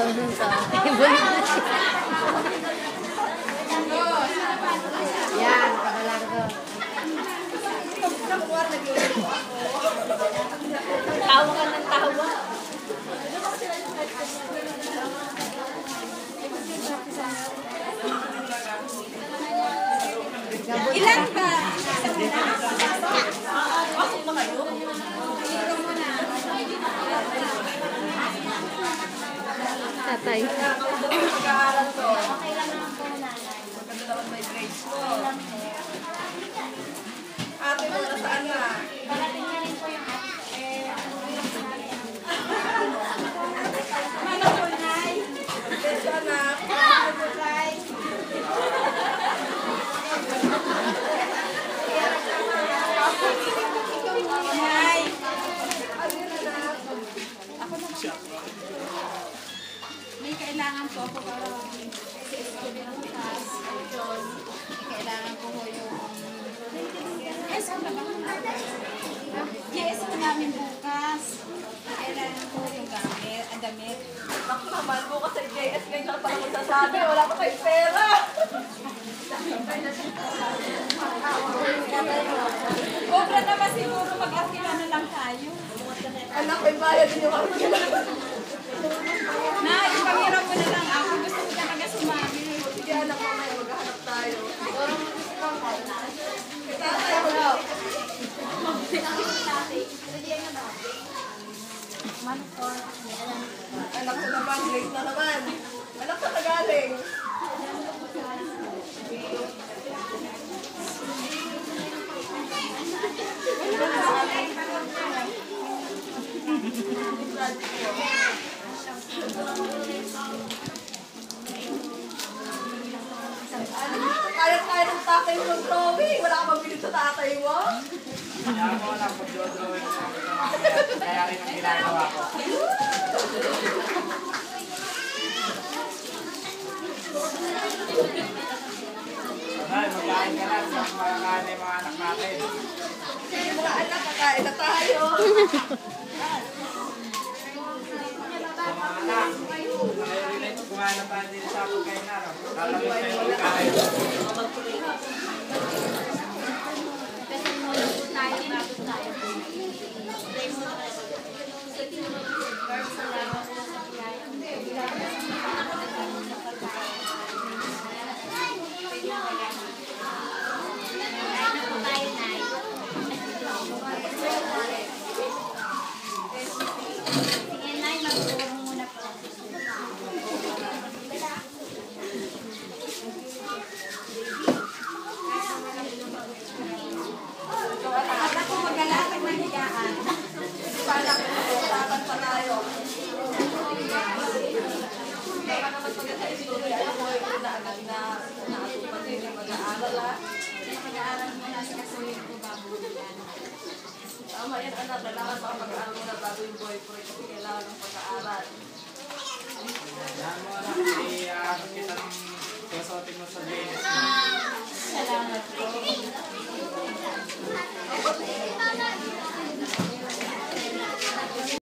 Yan, kadalang ko. Tawa ka ng tawa. Ilan ka? Pasok na kayo? Tatay. Mag-aaral ko. Maganda naman may grades ko. Ate mo, nasaan na? Parating niya rin po yung Mana po, Nay? Yes, anak. Nay! may kailangan po ako para sa school ng class. May kailangan ko yung yes, ano ba? Yes, po namin bukas. Kailangan ko yung gamit, ang damit. Naku naman, bukas sa JS ngayon na parang magsasabi, wala pa kayong pera. Cobra naman siguro mag-apila na lang tayo. Anak, may bayad din yung arkila. Na, ipangirap ko na lang ako. Gusto ko talaga sumami. Sige anak, mamaya maghahanap tayo. Tatay mo daw. Anak ko naman, late na naman. Anak ka nagaling. Kaya ng tatay mo ng drawing. Wala ka mabili sa tatay mo? Kaya ako lang pag-drawing mo. Kaya rin ang ginagawa ko. Ay, magkain ka lang. Makakain yung mga anak natin. Mga anak, kakain na tayo. Mga anak, relate kumain na tayo dito sa pagkain na. Talamig tayo magkain. Kasi muna po tayo, bago tayo. Sige, Nay, mag-uurong muna po. Anak ko mag-alapag ng higaan. Sana usapan pa tayo. Baka naman pagka sa istorya, alam mo yung inaagad na naatupan din yung mag-aaral ha. Mag-aaral muna sa kasulit ko bago yan. Tama yan anak, kailangan makapag-aaral mo na bago yung boyfriend kasi kailangan ng pag-aaral.